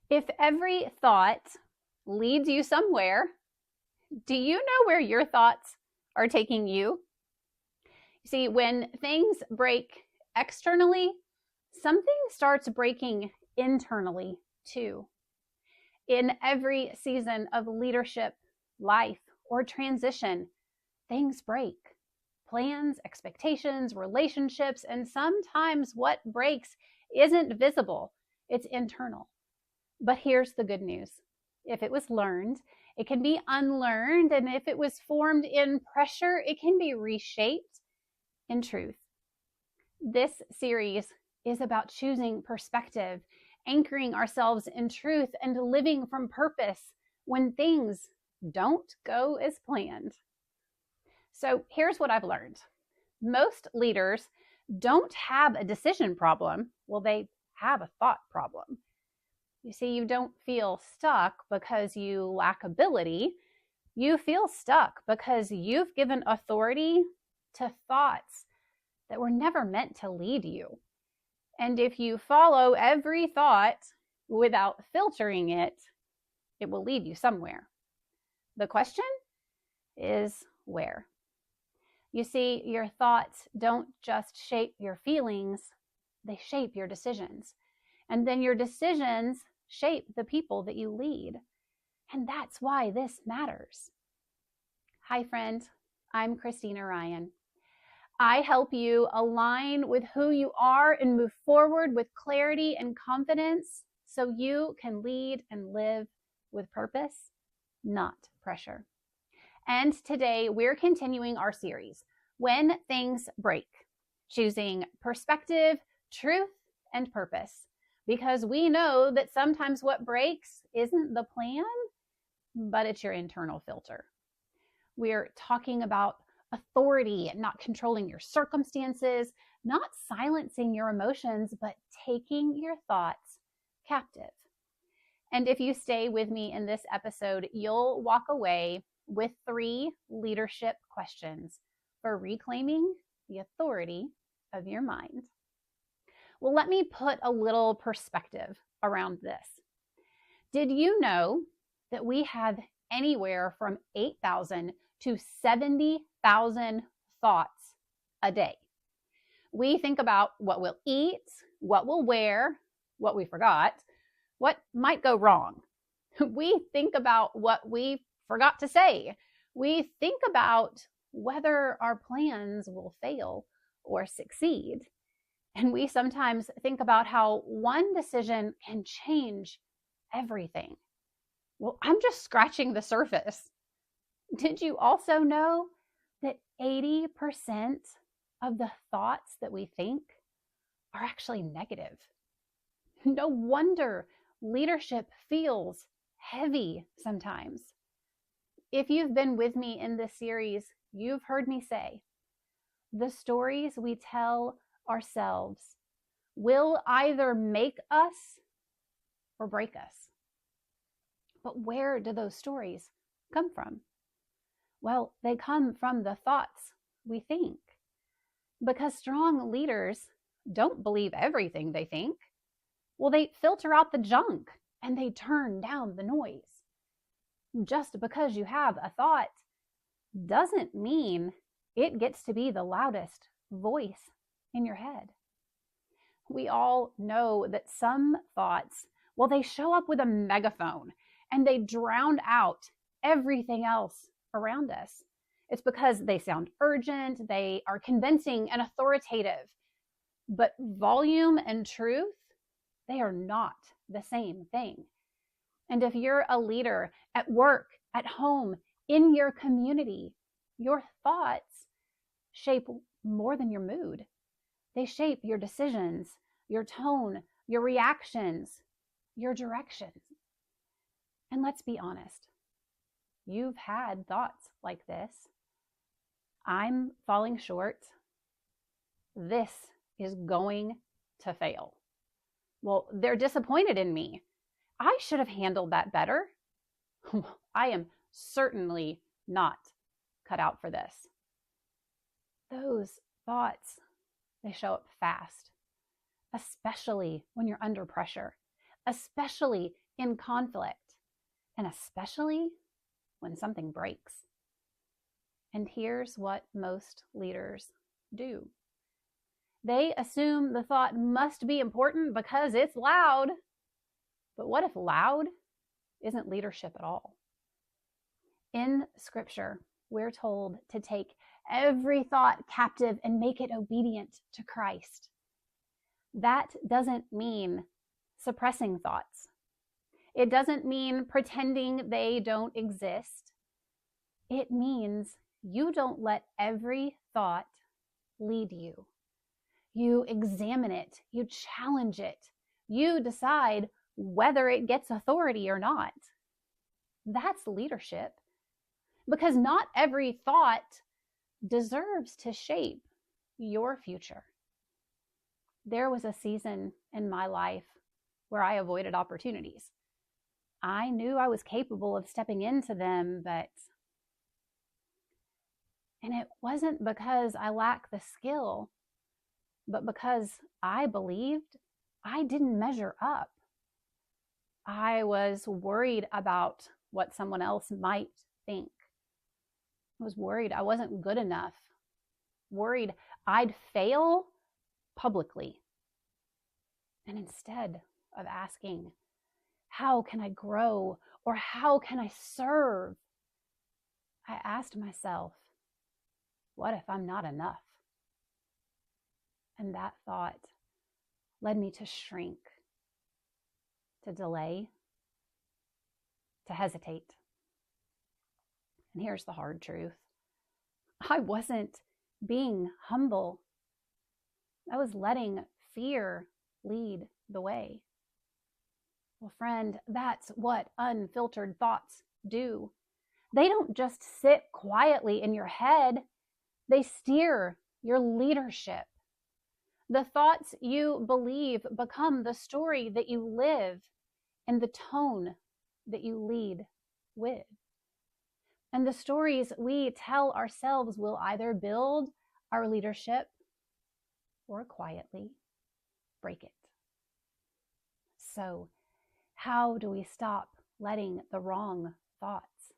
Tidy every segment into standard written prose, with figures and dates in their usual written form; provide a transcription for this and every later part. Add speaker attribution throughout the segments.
Speaker 1: If every thought leads you somewhere, do you know where your thoughts are taking you? You see, when things break externally, something starts breaking internally too. In every season of leadership, life, or transition, things break. Plans, expectations, relationships, and sometimes what breaks isn't visible, it's internal. But here's the good news. If it was learned, it can be unlearned. And if it was formed in pressure, it can be reshaped in truth. This series is about choosing perspective, anchoring ourselves in truth, and living from purpose when things don't go as planned. So here's what I've learned. Most leaders don't have a decision problem. Well, they have a thought problem. You see, you don't feel stuck because you lack ability. You feel stuck because you've given authority to thoughts that were never meant to lead you. And if you follow every thought without filtering it, it will lead you somewhere. The question is where? You see, your thoughts don't just shape your feelings, they shape your decisions. And then your decisions shape the people that you lead. And that's why this matters. Hi, friend. I'm Christina Ryan. I help you align with who you are and move forward with clarity and confidence so you can lead and live with purpose, not pressure. And today we're continuing our series, When Things Break, choosing perspective, truth, and purpose. Because we know that sometimes what breaks isn't the plan, but it's your internal filter. We're talking about authority and not controlling your circumstances, not silencing your emotions, but taking your thoughts captive. And if you stay with me in this episode, you'll walk away with 3 leadership questions for reclaiming the authority of your mind. Well, let me put a little perspective around this. Did you know that we have anywhere from 8,000 to 70,000 thoughts a day? We think about what we'll eat, what we'll wear, what we forgot, what might go wrong. We think about what we forgot to say. We think about whether our plans will fail or succeed. And we sometimes think about how one decision can change everything. Well, I'm just scratching the surface. Did you also know that 80% of the thoughts that we think are actually negative? No wonder leadership feels heavy sometimes. If you've been with me in this series, you've heard me say, the stories we tell ourselves will either make us or break us. But where do those stories come from? Well, they come from the thoughts we think. Because strong leaders don't believe everything they think. Well, they filter out the junk and they turn down the noise. Just because you have a thought doesn't mean it gets to be the loudest voice in your head. We all know that some thoughts, well, they show up with a megaphone and they drown out everything else around us. It's because they sound urgent, they are convincing and authoritative. But volume and truth, they are not the same thing. And if you're a leader at work, at home, in your community, your thoughts shape more than your mood. They shape your decisions, your tone, your reactions, your directions. And let's be honest, you've had thoughts like this. I'm falling short. This is going to fail. Well, they're disappointed in me. I should have handled that better. I am certainly not cut out for this. Those thoughts, they show up fast, especially when you're under pressure, especially in conflict, and especially when something breaks. And here's what most leaders do. They assume the thought must be important because it's loud. But what if loud isn't leadership at all? In Scripture, we're told to take every thought captive and make it obedient to Christ. That doesn't mean suppressing thoughts. It doesn't mean pretending they don't exist. It means you don't let every thought lead you. You examine it, you challenge it, you decide whether it gets authority or not. That's leadership, because not every thought deserves to shape your future. There was a season in my life where I avoided opportunities. I knew I was capable of stepping into them, and it wasn't because I lacked the skill, but because I believed I didn't measure up. I was worried about what someone else might think. I was worried I wasn't good enough, worried I'd fail publicly. And instead of asking, how can I grow or how can I serve? I asked myself, what if I'm not enough? And that thought led me to shrink, to delay, to hesitate. And here's the hard truth. I wasn't being humble. I was letting fear lead the way. Well, friend, that's what unfiltered thoughts do. They don't just sit quietly in your head. They steer your leadership. The thoughts you believe become the story that you live and the tone that you lead with. And the stories we tell ourselves will either build our leadership or quietly break it. So, how do we stop letting the wrong thoughts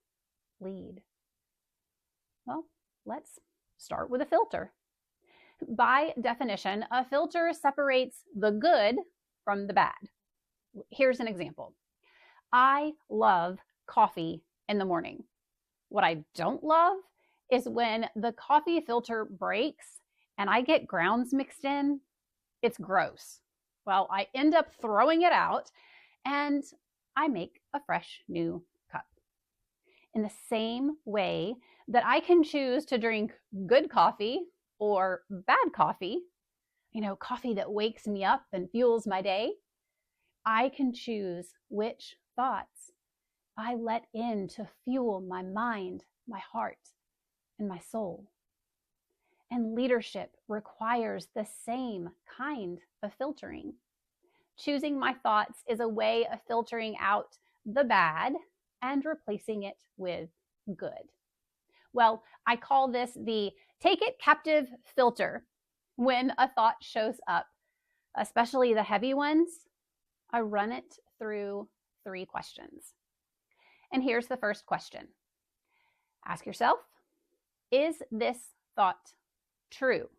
Speaker 1: lead? Well, let's start with a filter. By definition, a filter separates the good from the bad. Here's an example. I love coffee in the morning. What I don't love is when the coffee filter breaks and I get grounds mixed in. It's gross. Well, I end up throwing it out and I make a fresh new cup. In the same way that I can choose to drink good coffee or bad coffee, coffee that wakes me up and fuels my day, I can choose which thoughts I let in to fuel my mind, my heart, and my soul. And leadership requires the same kind of filtering. Choosing my thoughts is a way of filtering out the bad and replacing it with good. Well, I call this the take it captive filter. When a thought shows up, especially the heavy ones, I run it through 3 questions. And here's the first question. Ask yourself, is this thought true?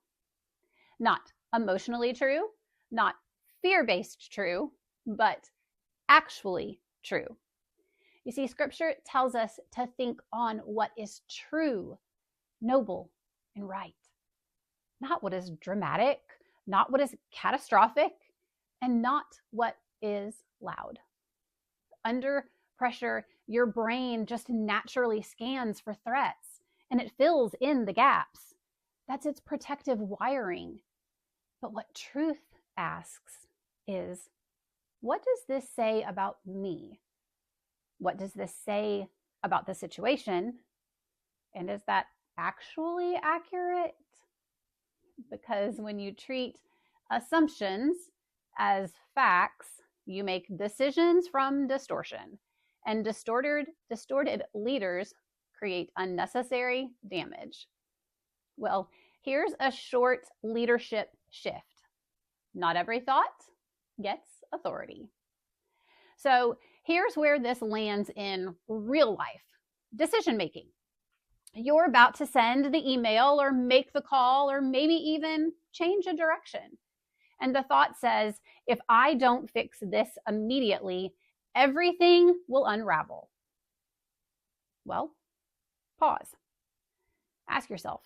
Speaker 1: Not emotionally true, not fear-based true, but actually true. You see, Scripture tells us to think on what is true, noble, and right. Not what is dramatic, not what is catastrophic, and not what is loud. Under pressure, your brain just naturally scans for threats and it fills in the gaps. That's its protective wiring. But what truth asks is, what does this say about me? What does this say about the situation? And is that actually accurate? Because when you treat assumptions as facts, you make decisions from distortion. And distorted leaders create unnecessary damage. Well, here's a short leadership shift. Not every thought gets authority. So Here's where this lands in real life decision making. You're about to send the email or make the call or maybe even change a direction. And the thought says, if I don't fix this immediately, everything will unravel. Well, pause. Ask yourself,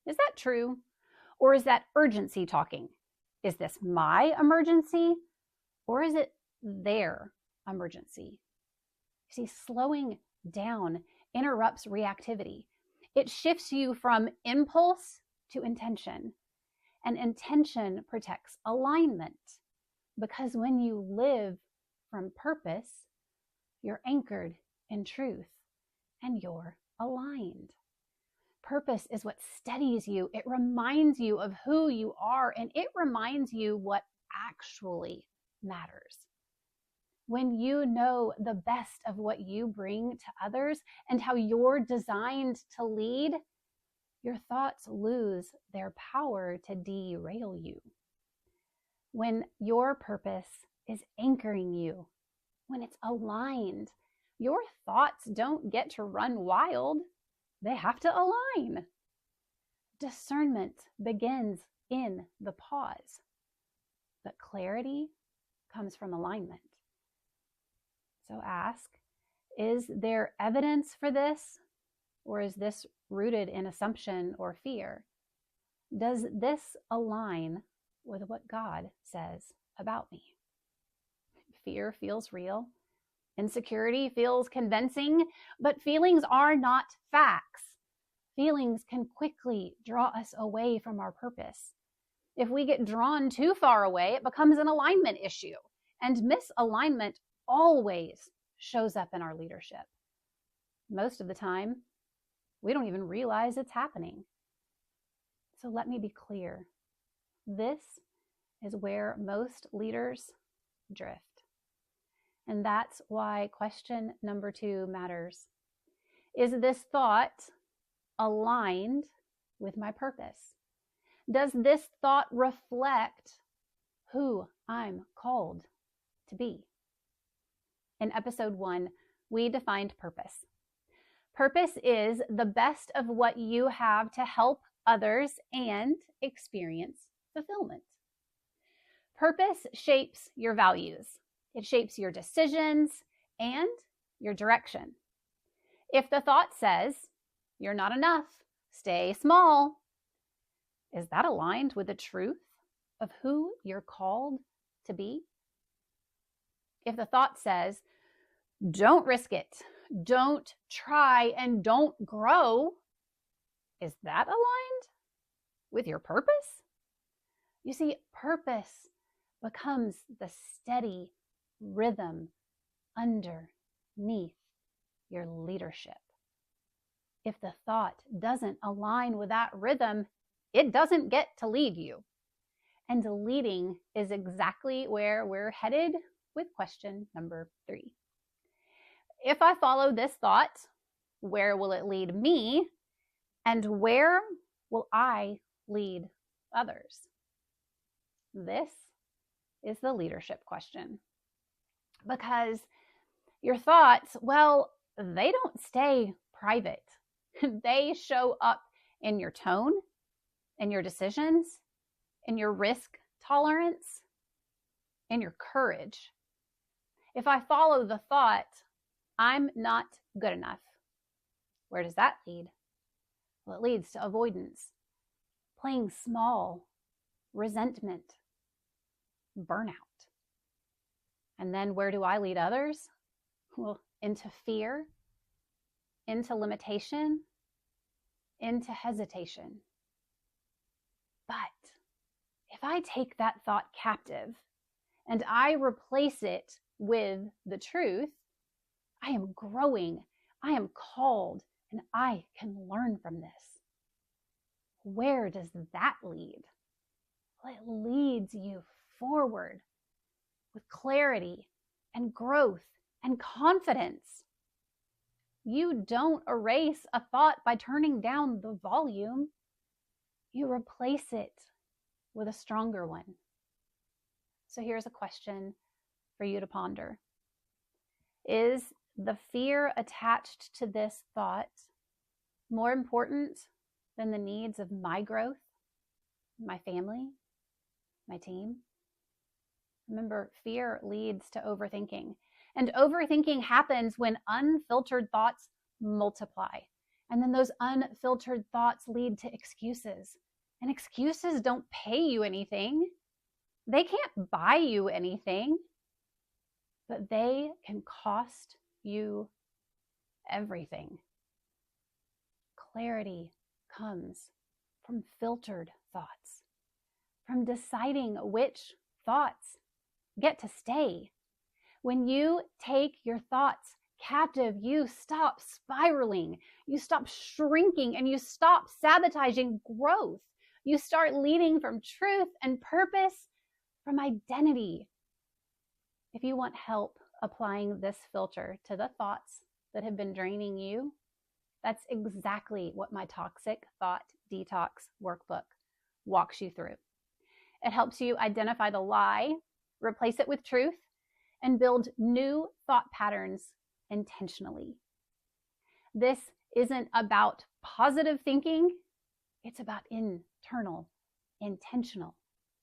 Speaker 1: is that true? Or is that urgency talking? Is this my emergency? Or is it their emergency? You see, slowing down interrupts reactivity. It shifts you from impulse to intention. And intention protects alignment. Because when you live from purpose, you're anchored in truth and you're aligned. Purpose is what steadies you. It reminds you of who you are, and it reminds you what actually matters. When you know the best of what you bring to others and how you're designed to lead, your thoughts lose their power to derail you. When your purpose is anchoring you, when it's aligned, your thoughts don't get to run wild. They have to align. Discernment begins in the pause, but clarity comes from alignment. So ask, is there evidence for this, or is this rooted in assumption or fear? Does this align with what God says about me? Fear feels real. Insecurity feels convincing, but feelings are not facts. Feelings can quickly draw us away from our purpose. If we get drawn too far away, it becomes an alignment issue, and misalignment always shows up in our leadership. Most of the time, we don't even realize it's happening. So let me be clear. This is where most leaders drift. And that's why question number 2 matters. Is this thought aligned with my purpose? Does this thought reflect who I'm called to be? In episode 1, we defined purpose. Purpose is the best of what you have to help others and experience fulfillment. Purpose shapes your values. It shapes your decisions and your direction. If the thought says, you're not enough, stay small, is that aligned with the truth of who you're called to be? If the thought says, don't risk it, don't try, and don't grow, is that aligned with your purpose? You see, purpose becomes the steady rhythm underneath your leadership. If the thought doesn't align with that rhythm, it doesn't get to lead you. And leading is exactly where we're headed with question number 3. If I follow this thought, where will it lead me? And where will I lead others? This is the leadership question. Because your thoughts, well, they don't stay private. They show up in your tone, in your decisions, in your risk tolerance, in your courage. If I follow the thought, I'm not good enough, where does that lead? Well, it leads to avoidance, playing small, resentment, burnout. And then where do I lead others? Well, into fear, into limitation, into hesitation. But if I take that thought captive and I replace it with the truth, I am growing, I am called, and I can learn from this. Where does that lead? Well, it leads you forward with clarity and growth and confidence. You don't erase a thought by turning down the volume. You replace it with a stronger one. So here's a question for you to ponder. Is the fear attached to this thought more important than the needs of my growth, my family, my team? Remember, fear leads to overthinking. And overthinking happens when unfiltered thoughts multiply. And then those unfiltered thoughts lead to excuses. And excuses don't pay you anything. They can't buy you anything, but they can cost you everything. Clarity comes from filtered thoughts, from deciding which thoughts get to stay. When you take your thoughts captive, you stop spiraling, you stop shrinking, and you stop sabotaging growth. You start leading from truth and purpose, from identity. If you want help applying this filter to the thoughts that have been draining you, that's exactly what my Toxic Thought Detox Workbook walks you through. It helps you identify the lie, replace it with truth, and build new thought patterns intentionally. This isn't about positive thinking, it's about internal, intentional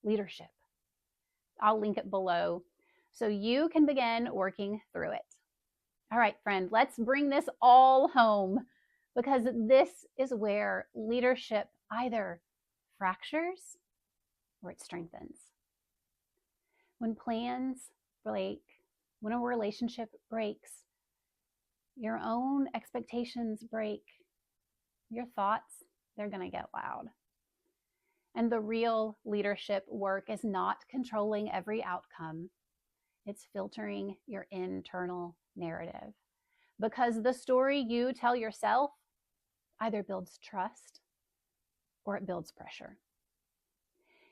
Speaker 1: leadership. I'll link it below so you can begin working through it. All right, friend, let's bring this all home, because this is where leadership either fractures or it strengthens. When plans break, when a relationship breaks, your own expectations break, your thoughts, they're going to get loud. And the real leadership work is not controlling every outcome. It's filtering your internal narrative. Because the story you tell yourself either builds trust or it builds pressure.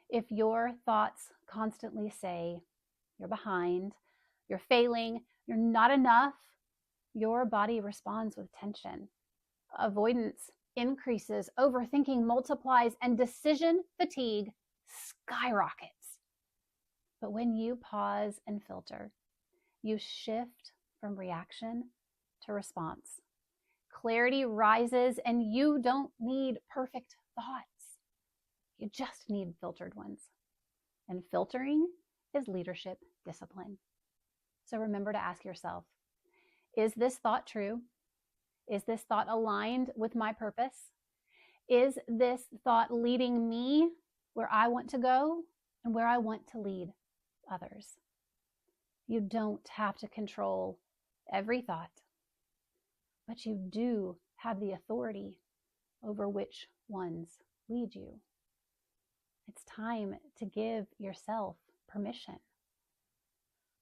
Speaker 1: If your thoughts constantly say you're behind, you're failing, you're not enough, your body responds with tension. Avoidance increases, overthinking multiplies, and decision fatigue skyrockets. But when you pause and filter, you shift from reaction to response. Clarity rises, and you don't need perfect thoughts. You just need filtered ones. And filtering is leadership discipline. So remember to ask yourself, is this thought true? Is this thought aligned with my purpose? Is this thought leading me where I want to go and where I want to lead others? You don't have to control every thought, but you do have the authority over which ones lead you. It's time to give yourself permission.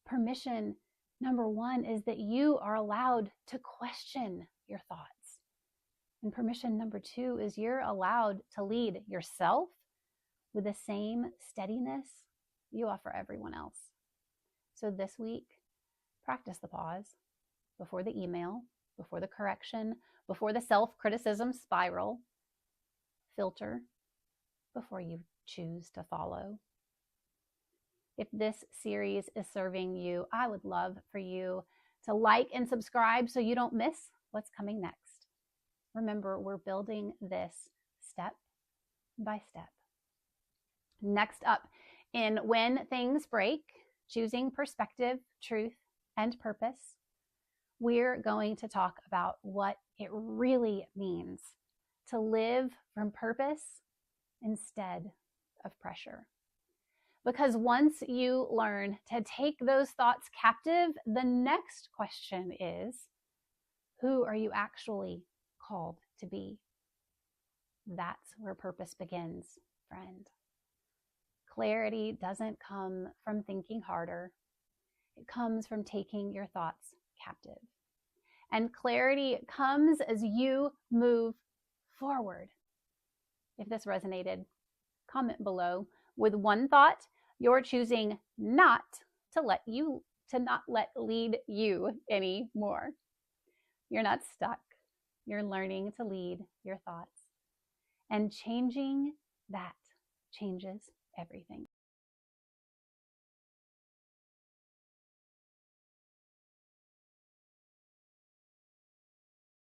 Speaker 1: Permission, number one, is that you are allowed to question your thoughts. And permission number two is you're allowed to lead yourself with the same steadiness you offer everyone else. So this week, practice the pause before the email, before the correction, before the self-criticism spiral. Filter before you choose to follow. If this series is serving you, I would love for you to like and subscribe so you don't miss what's coming next. Remember, we're building this step by step. Next up, in When Things Break, Choosing Perspective, Truth, and Purpose, we're going to talk about what it really means to live from purpose instead of pressure. Because once you learn to take those thoughts captive, the next question is, who are you actually called to be? That's where purpose begins, friend. Clarity doesn't come from thinking harder. It comes from taking your thoughts captive. And clarity comes as you move forward. If this resonated, comment below with one thought you're choosing not to let lead you anymore. You're not stuck. You're learning to lead your thoughts. And changing that changes everything.